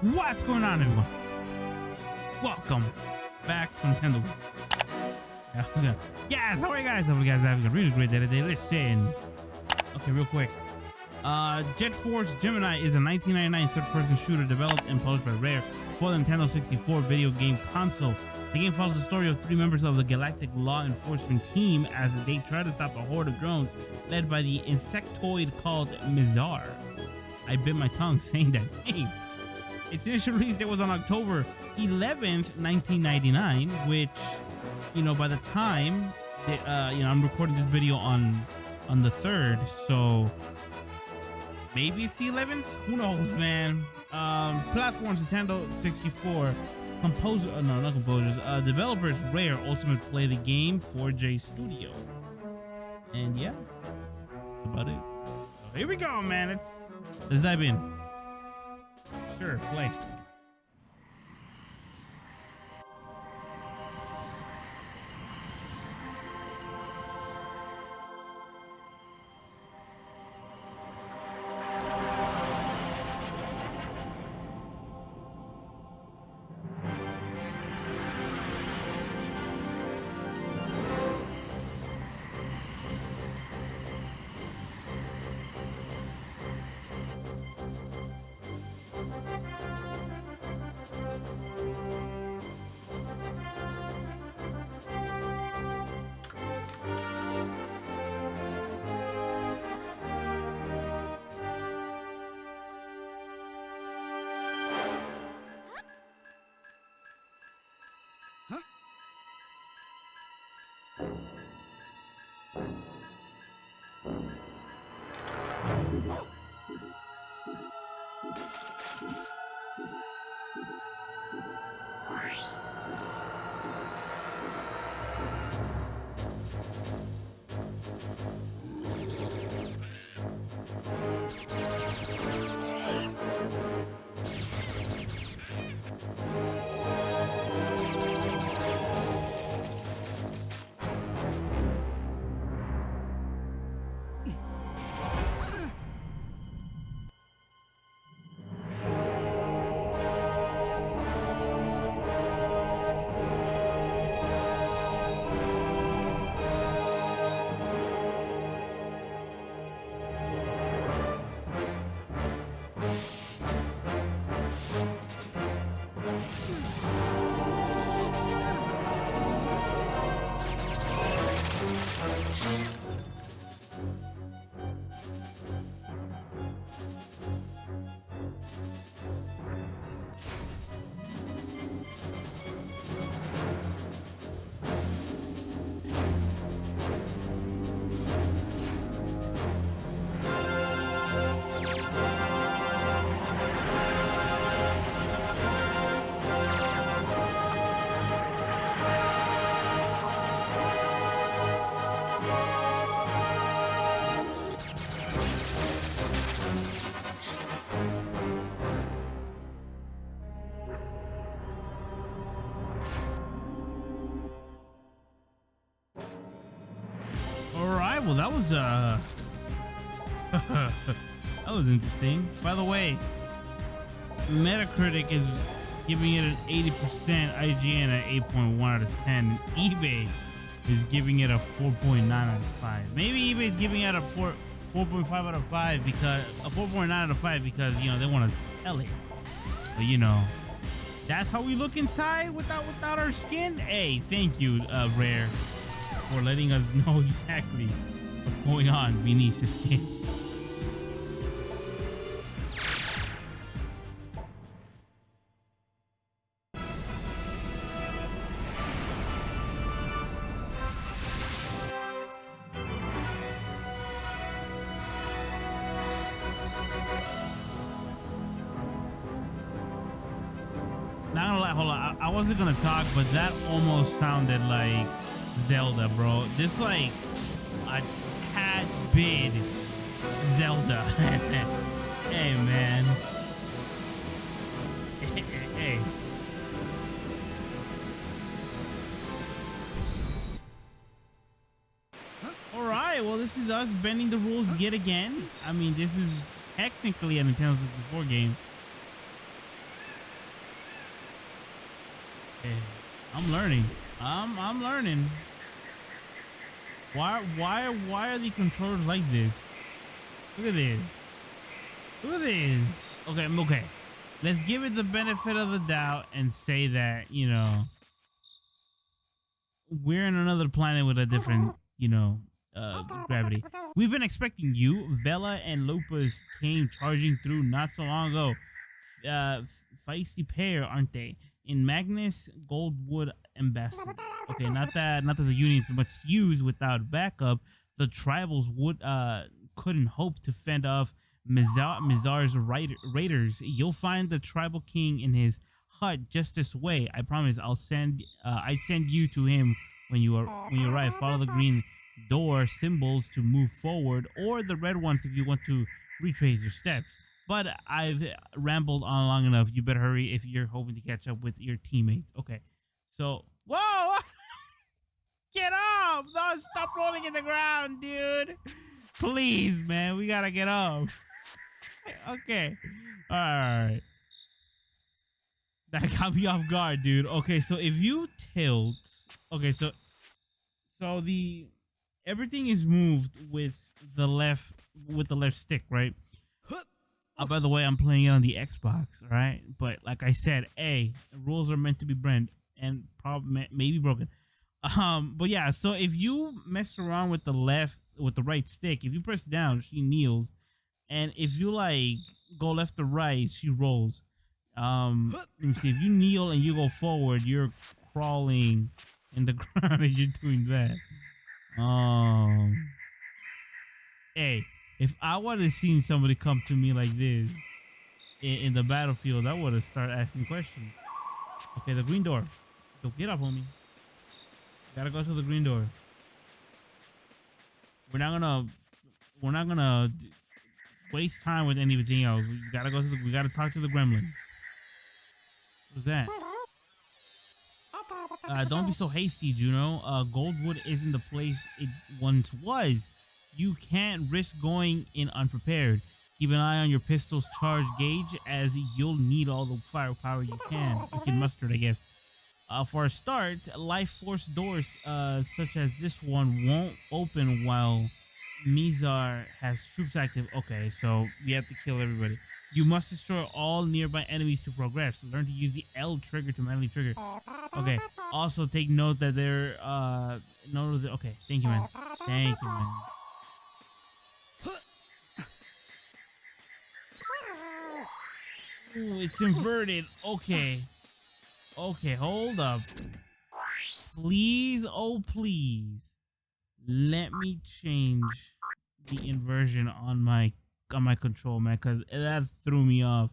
What's going on, everyone? Welcome back to Nintendo. Yes, how are you guys? Hope you guys having a really great day today. Listen. Okay, real quick. Force Gemini is a 1999 third-person shooter developed and published by Rare for the Nintendo 64 video game console. The game follows the story of three members of the galactic law enforcement team as they try to stop a horde of drones led by the insectoid called Mizar. I bit my tongue saying that name. Its initial release date was on October 11th, 1999, which, you know, by the time that, I'm recording this video on the 3rd, so maybe it's the 11th? Who knows, man? Platforms, Nintendo 64. Developers Rare, Ultimate Play the Game, 4J Studio. And yeah, that's about it. So here we go, man. Let's dive in. Sure, play. Well, that was that was interesting. By the way, Metacritic is giving it an 80%, IGN an 8.1 out of 10, and eBay is giving it a 4.9 out of 5. Maybe eBay is giving it a 4.5 out of 5 because a 4.9 out of 5 because, you know, they want to sell it. But you know, that's how we look inside without our skin. Hey, thank you, Rare, for letting us know exactly what's going on beneath the skin. Not gonna lie, hold on. I wasn't gonna talk, but that almost sounded like Zelda, bro. This like a tad bit Zelda. Hey, man. Hey. All right. Well, this is us bending the rules yet again. I mean, this is technically a Nintendo 64 game. Okay. I'm learning. I'm learning. Why are the controllers like this? Look at this. Look at this. Okay, okay. Let's give it the benefit of the doubt and say that, we're in another planet with a different, gravity. We've been expecting you. Vela and Lupus came charging through not so long ago. Feisty pair, aren't they? In Magnus Goldwood Ambassador. Okay, not that the unit's much used without backup. The tribals couldn't hope to fend off Mizar's raiders. You'll find the tribal king in his hut just this way. I promise. I'd send you to him when you arrive. Follow the green door symbols to move forward, or the red ones if you want to retrace your steps. But I've rambled on long enough. You better hurry if you're hoping to catch up with your teammates. Okay. So, whoa! Get off! No, stop rolling in the ground, dude. Please, man. We gotta get off. Okay. All right. That got me off guard, dude. Okay, so if you tilt, okay, so the everything is moved with the left stick, right? By the way, I'm playing it on the Xbox, all right? But like I said, rules are meant to be bent and probably maybe broken. But yeah, so if you mess around with the right stick, if you press down, she kneels, and if you like go left or right, she rolls. Let me see. If you kneel and you go forward, you're crawling in the ground and you're doing that. Hey, if I would have seen somebody come to me like this in the battlefield, I would have started asking questions. Okay, the green door. Go get up, homie. Gotta go to the green door. We're not gonna waste time with anything else. We gotta talk to the gremlin. What's that? Don't be so hasty, Juno. Goldwood isn't the place it once was. You can't risk going in unprepared. Keep an eye on your pistol's charge gauge, as you'll need all the firepower you can muster, I guess. For a start, life force doors such as this one won't open while Mizar has troops active. Okay, so we have to kill everybody. You must destroy all nearby enemies to progress. Learn to use the L trigger to manually trigger. Okay. Also take note that okay, thank you, man. Thank you, man. Ooh, it's inverted. Okay. Okay, hold up. Please, oh please. Let me change the inversion on my control, man, because that threw me off.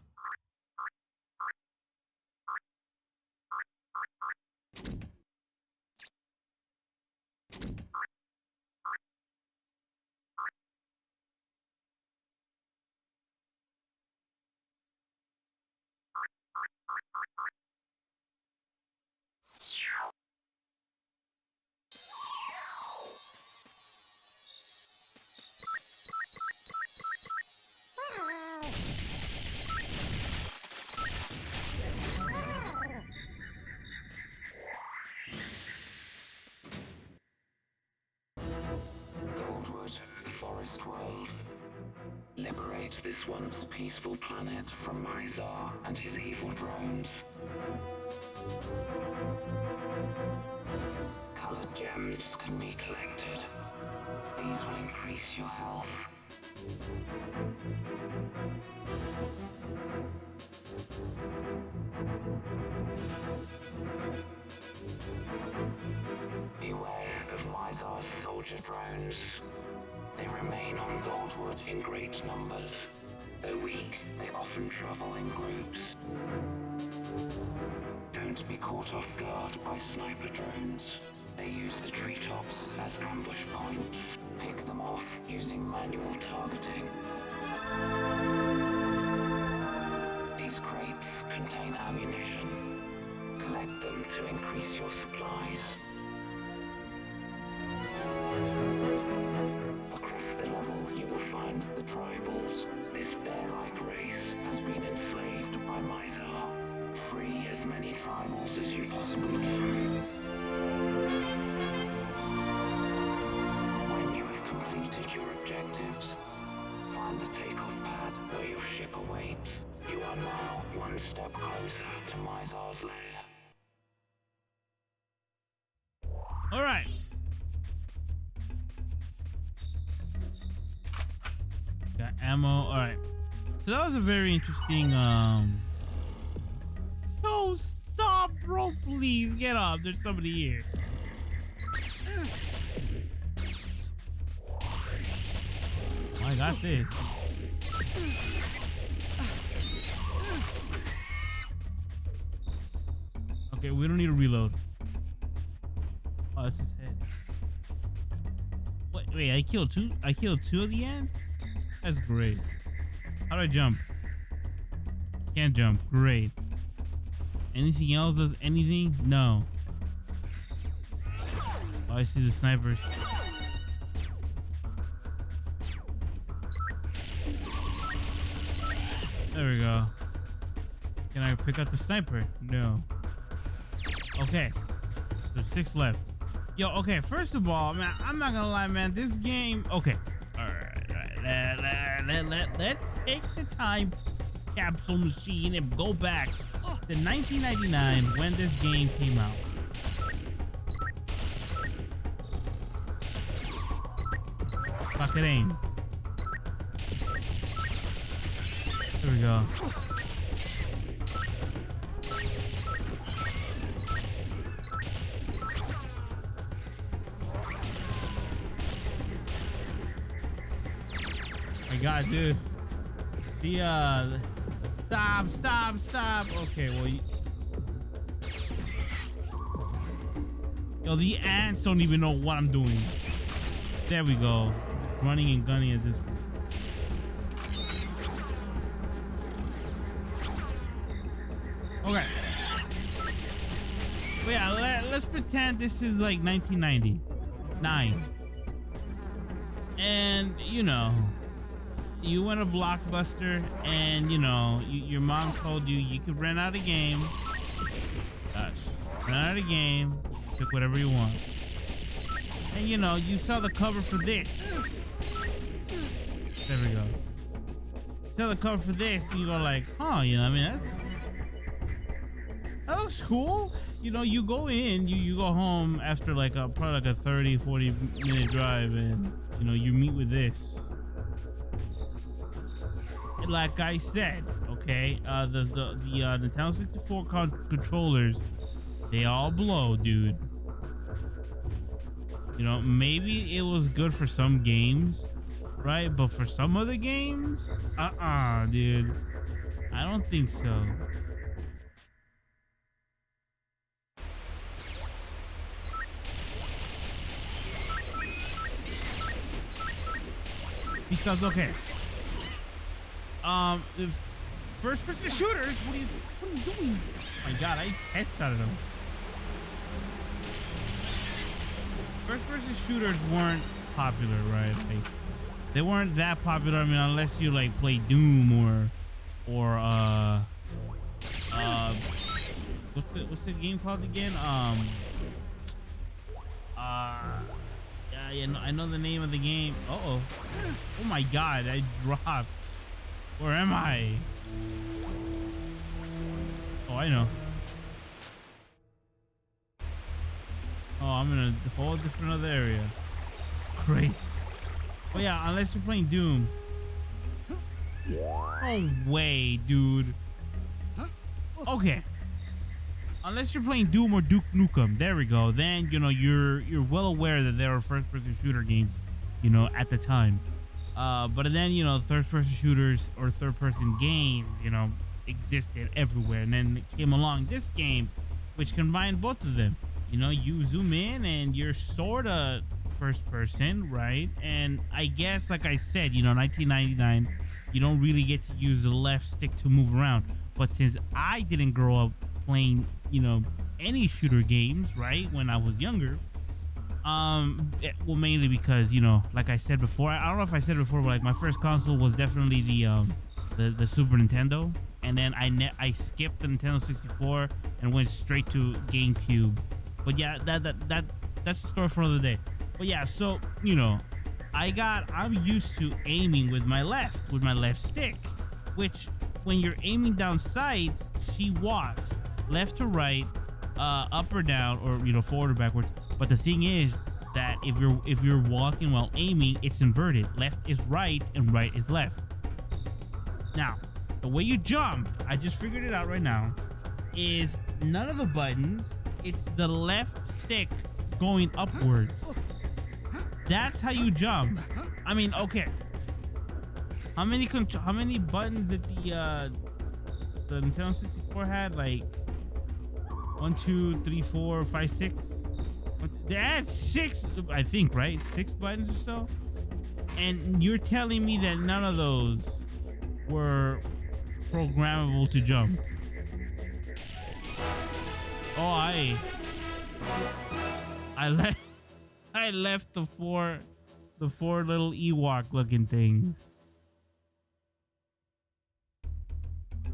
Goldwood, the forest world. Liberate this once peaceful planet from Mizar and his evil drones. Colored gems can be collected. These will increase your health. Beware of Mizar's soldier drones. They remain on Goldwood in great numbers. Though weak, they often travel in groups. Don't be caught off guard by sniper drones. They use the treetops as ambush points. Pick them off using manual targeting. These crates contain ammunition. Collect them to increase your supplies. Across the level, you will find the tribals. This bear-like race has been enslaved by Mizar. Free as many tribals as you possibly can. When you have completed your objectives, find the takeoff pad where your ship awaits. You are now one step closer to Mizar's lair. All right. Got ammo. All right. So that was a very interesting. Oh, stop, bro! Please get up. There's somebody here. Oh, I got this. Okay, we don't need to reload. Oh, that's his head. Wait, I killed two? I killed two of the ants? That's great. How do I jump? Can't jump. Great. Anything else does anything? No. Oh, I see the snipers. There we go. Can I pick up the sniper? No. Okay. There's 6 left. Yo, okay, first of all, man, I'm not gonna lie, man. This game, okay. All right. Let's take the time capsule machine and go back to 1999 when this game came out. Fuck it aim. There we go. My God, dude. The stop. Okay, well, yo, the ants don't even know what I'm doing. There we go. Running and gunning at this point. Okay. But yeah, let's pretend this is like 1999. And, you know, you went to Blockbuster and, you know, your mom told you could rent out a game. Gosh. Rent out a game. Pick whatever you want. And, you know, you saw the cover for this. There we go. You saw the cover for this and you go like, huh, you know, I mean, that looks cool. You know, you go in, you go home after like probably like a 30, 40 minute drive and, you know, you meet with this. And like I said, okay, the Nintendo 64 controllers, they all blow, dude. You know, maybe it was good for some games, right? But for some other games, dude, I don't think so. Because okay, if first-person shooters, what are you doing? Oh my God, I headshotted him. First-person shooters weren't popular, right? Like, they weren't that popular. I mean, unless you like play Doom or what's the game called again? Yeah, I know the name of the game. Oh my God, I dropped. Where am I? Oh, I know. Oh, I'm in a whole different other area. Great. Oh yeah, unless you're playing Doom. No way, dude. Okay. Unless you're playing Doom or Duke Nukem, there we go. Then, you know, you're well aware that there are first-person shooter games, you know, at the time. But then, you know, third-person shooters or third-person games, you know, existed everywhere. And then it came along this game, which combined both of them. You know, you zoom in and you're sort of first-person, right? And I guess, like I said, you know, 1999, you don't really get to use the left stick to move around. But since I didn't grow up playing, you know, any shooter games, right, when I was younger, well, mainly because, you know, like I said before, I don't know if I said it before, but like my first console was definitely the Super Nintendo, and then I skipped the Nintendo 64 and went straight to GameCube. But yeah, that's the story for another day. But yeah, so you know, I'm used to aiming with my left stick, which when you're aiming down sights, she walks left to right, up or down, or you know, forward or backwards. But the thing is that if you're walking while aiming, it's inverted. Left is right and right is left. Now, the way you jump, I just figured it out right now, is none of the buttons. It's the left stick going upwards. That's how you jump. I mean, okay. How many buttons did the Nintendo 64 had? Like 1, 2, 3, 4, 5, 6. They had 6, I think, right? 6 buttons or so. And you're telling me that none of those were programmable to jump? Oh, I left the four little Ewok looking things.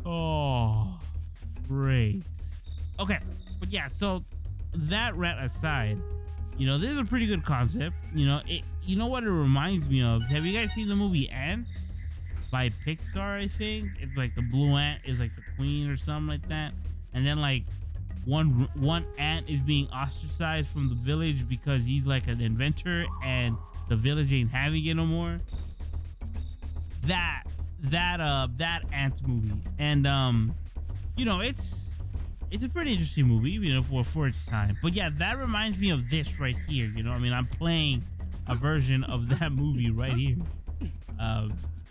Oh, great. Okay, but yeah, so that rant aside, you know, this is a pretty good concept. You know, you know what it reminds me of? Have you guys seen the movie Ants by Pixar? I think it's like the blue ant is like the queen or something like that, and then like one ant is being ostracized from the village because he's like an inventor and the village ain't having it no more. That Ants movie, and you know, it's a pretty interesting movie, you know, for its time. But yeah, that reminds me of this right here. You know, I mean, I'm playing a version of that movie right here.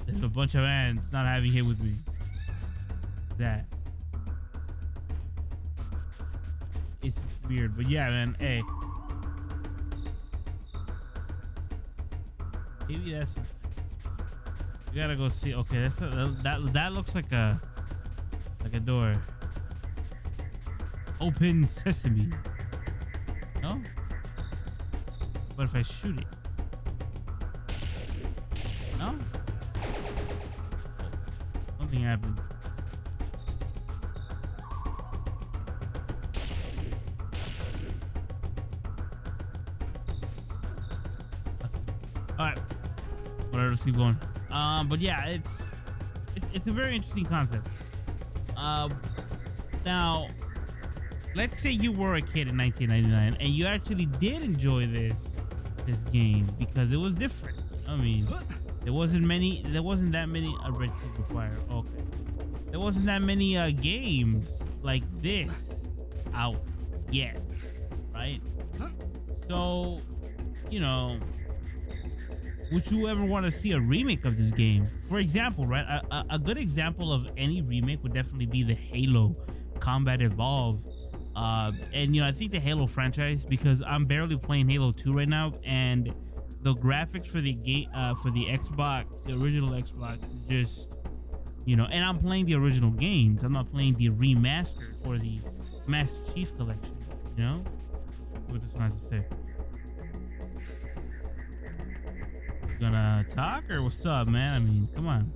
There's a bunch of ants not having it with me. That. It's weird, but yeah, man. Hey, maybe that's. We gotta go see. Okay, that looks like a door. Open sesame. No. What if I shoot it? No. Something happened. All right, whatever. Let's keep going. But yeah, it's a very interesting concept. Now, let's say you were a kid in 1999 and you actually did enjoy this game because it was different. I mean, there wasn't that many red team required. Okay, there wasn't that many games like this out yet, right? So, you know, would you ever want to see a remake of this game? For example, right? A good example of any remake would definitely be the Halo Combat Evolved. And you know, I think the Halo franchise, because I'm barely playing Halo 2 right now, and the graphics for the game, for the Xbox, the original Xbox, is just, you know, and I'm playing the original games. I'm not playing the remastered or the Master Chief Collection. You know, what this one has to say. Gonna talk or what's up, man? I mean, come on.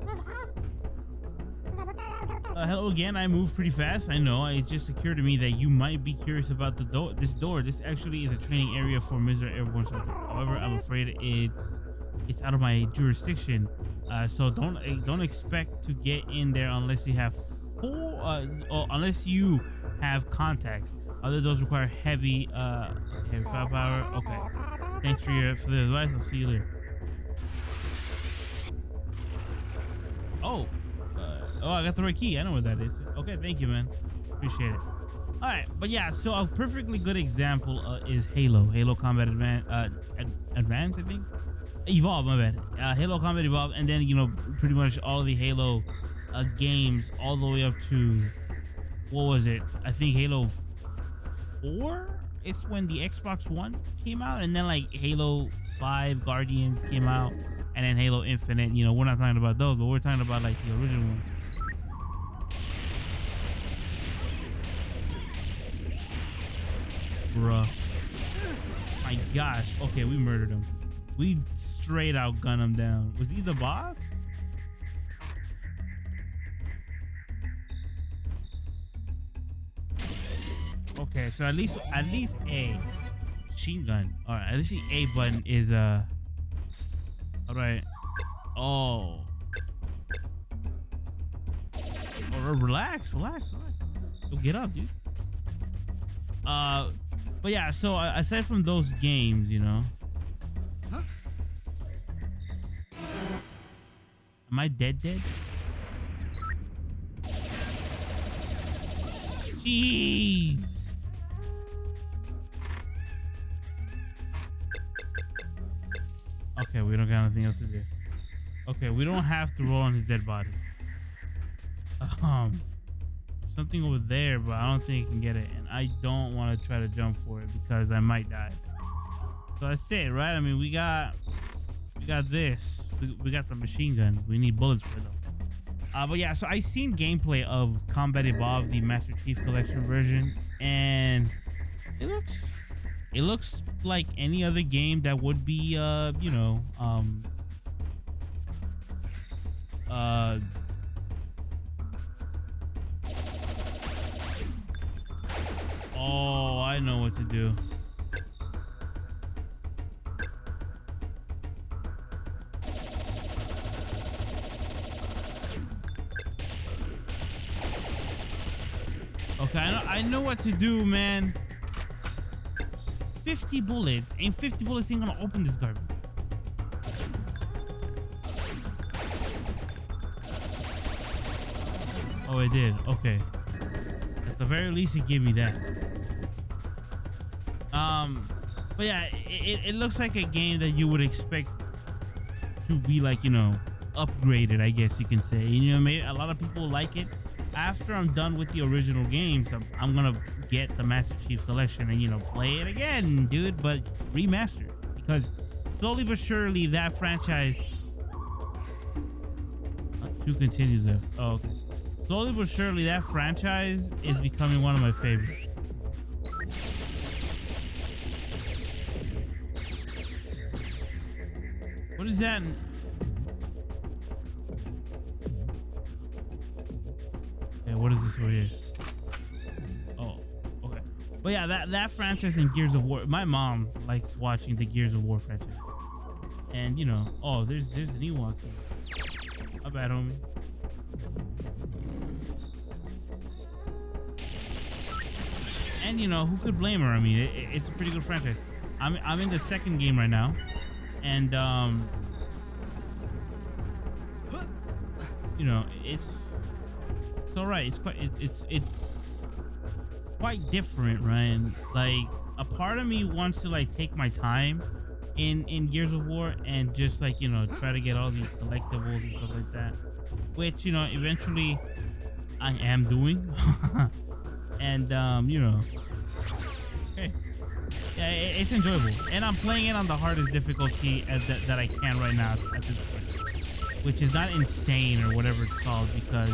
Hello again. I move pretty fast. I know. It just occurred to me that you might be curious about the door. This door. This actually is a training area for Mr. Airborne Soldier. However, I'm afraid it's out of my jurisdiction. So don't expect to get in there unless you have unless you have contacts. Other doors require heavy firepower. Okay. Thanks for the advice. I'll see you later. Oh, I got the right key. I know where that is. Okay, thank you, man. Appreciate it. All right, but yeah, so a perfectly good example is Halo Combat Advance, I think. Evolve, my bad. Halo Combat Evolve, and then, you know, pretty much all of the Halo games all the way up to, what was it? I think Halo 4? It's when the Xbox One came out, and then like Halo 5 Guardians came out. And then Halo Infinite, you know, we're not talking about those, but we're talking about like the original ones. Bruh. My gosh. Okay, we murdered him. We straight out gunned him down. Was he the boss? Okay, so at least A machine gun. All right, at least the A button is all right. Oh, relax. Yo, get up, dude. But yeah. So aside from those games, you know, am I dead? Jeez. Okay, we don't got anything else to do. Okay, we don't have to roll on his dead body. Something over there, but I don't think I can get it, and I don't want to try to jump for it because I might die. So that's it, right? I mean, we got this. We got the machine gun. We need bullets for them. But yeah, so I seen gameplay of Combat Evolved, the Master Chief Collection version, and it looks like any other game that would be you know, oh, I know what to do. Okay, I know what to do, man. 50 bullets. Ain't 50 bullets ain't gonna open this garbage. Oh, it did. Okay. At the very least, it gave me that. But yeah, it looks like a game that you would expect to be like, you know, upgraded, I guess you can say. You know, maybe a lot of people like it. After I'm done with the original games, I'm gonna get the Master Chief Collection and, you know, play it again, dude, but remastered, because slowly but surely that franchise 2 continues there. Oh, okay. Slowly but surely that franchise is becoming one of my favorites. What is that? Okay, what is this over here? Oh, okay. But yeah, that franchise in Gears of War, my mom likes watching the Gears of War franchise. And, you know, oh, there's an Ewok here. My bad, homie. And, you know, who could blame her? I mean, it's a pretty good franchise. I'm in the second game right now, and you know, it's all right. It's quite different, right? Like, a part of me wants to like take my time in Gears of War and just like, you know, try to get all these collectibles and stuff like that, which, you know, eventually I am doing. And you know, okay, yeah, it's enjoyable, and I'm playing it on the hardest difficulty that I can right now at this point, which is not insane or whatever it's called, because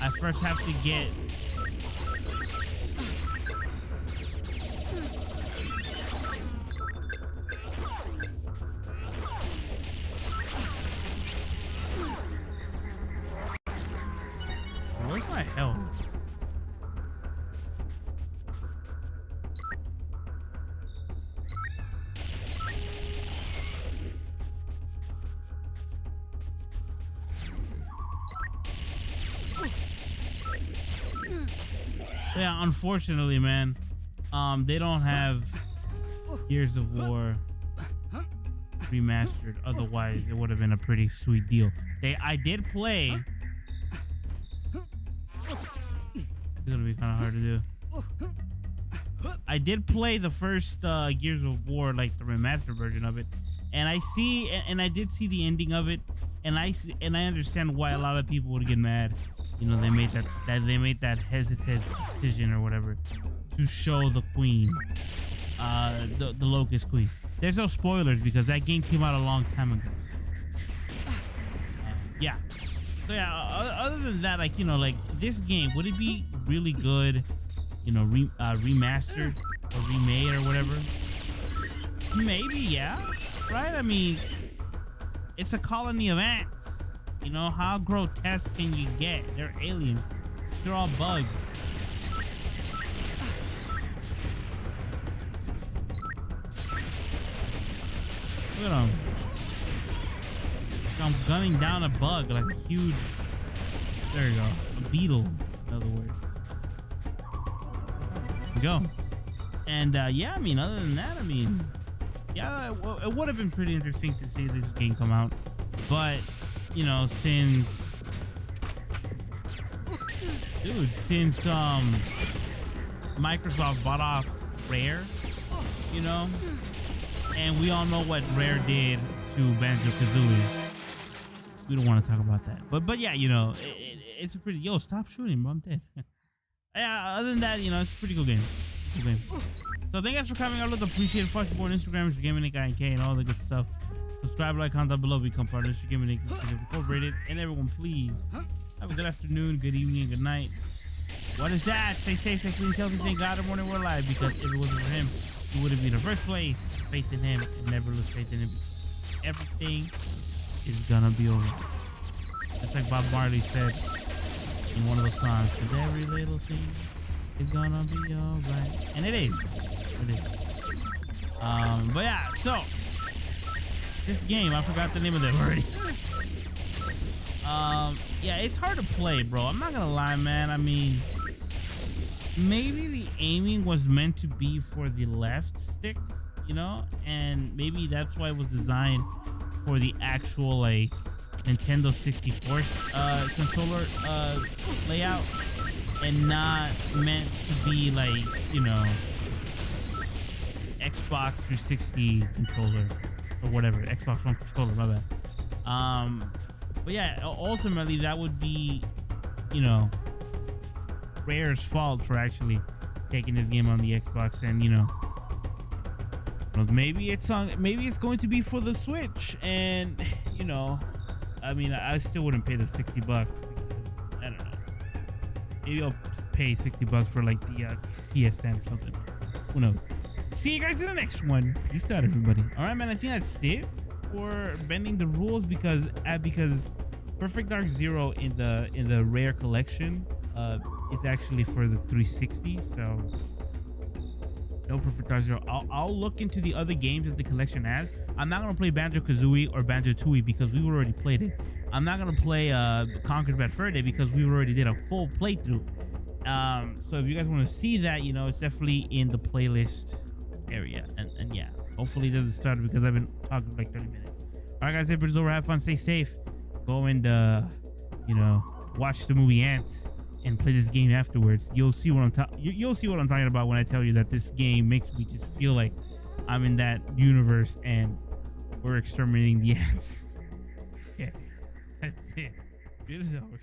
I first have to get where's my health? Yeah, unfortunately, man, they don't have Gears of War remastered. Otherwise, it would have been a pretty sweet deal. I did play. It's gonna be kind of hard to do. I did play the first Gears of War, like the remastered version of it, and I did see the ending of it, and I understand why a lot of people would get mad. You know, they made that hesitant decision or whatever to show the queen, the Locust Queen. There's no spoilers because that game came out a long time ago. Yeah. So yeah, other than that, like, you know, like this game, would it be really good, you know, remastered or remade or whatever? Maybe, yeah. Right? I mean, it's a colony of ants. You know, how grotesque can you get? They're aliens. They're all bugs. Look at him. I'm gunning down a bug, like a huge. There you go. A beetle, in other words. There we go. And yeah, I mean, other than that, I mean, yeah, it would have been pretty interesting to see this game come out. But, you know, since Microsoft bought off Rare, you know, and we all know what Rare did to Banjo-Kazooie. We don't want to talk about that. But yeah, you know, it's a pretty... Yo, stop shooting, bro. I'm dead. Yeah, other than that, you know, it's a pretty cool game. Cool game. So thank you guys for coming. I love appreciate it. Follow you on Instagram, Mr. Gaming Nick, INK, and all the good stuff. Subscribe, like, comment down below, become part of Mr. Gaming Nick, Incorporated. And everyone, please have a good afternoon, good evening, and good night. What is that? Stay safe, stay clean, healthy, thank God, and morning we're alive. Because if it wasn't for him, we would have been in the first place. Faith in him and never lose faith in him. Everything is gonna be over. Just like Bob Marley said in one of those songs, because every little thing is gonna be alright. And it is. It is. But yeah, so this game, I forgot the name of it already. Yeah, it's hard to play, bro. I'm not gonna lie, man. I mean, maybe the aiming was meant to be for the left stick, you know, and maybe that's why it was designed for the actual like Nintendo 64 controller layout, and not meant to be like, you know, Xbox 360 controller or whatever, Xbox One controller, my bad. But yeah, ultimately that would be, you know, Rare's fault for actually taking this game on the Xbox, and you know, maybe it's going to be for the Switch, and you know, I mean, I still wouldn't pay the $60 because I don't know. Maybe I'll pay $60 for like the PSN or something. Who knows? See you guys in the next one. Peace out, everybody. All right, man. I think that's it for bending the rules because Perfect Dark Zero in the Rare collection is actually for the 360. So no Perfect Dark Zero. I'll look into the other games that the collection has. I'm not gonna play Banjo-Kazooie or Banjo-Tooie because we've already played it. I'm not gonna play Conquered Bad Fur Day because we already did a full playthrough. So if you guys want to see that, you know, it's definitely in the playlist area. And yeah, hopefully it doesn't start because I've been talking for like 30 minutes. All right, guys, everybody's over. Have fun. Stay safe. Go and you know, watch the movie Ants and play this game afterwards. You'll see what I'm talking about when I tell you that this game makes me just feel like I'm in that universe and we're exterminating the ants. Yeah, that's it. It is over.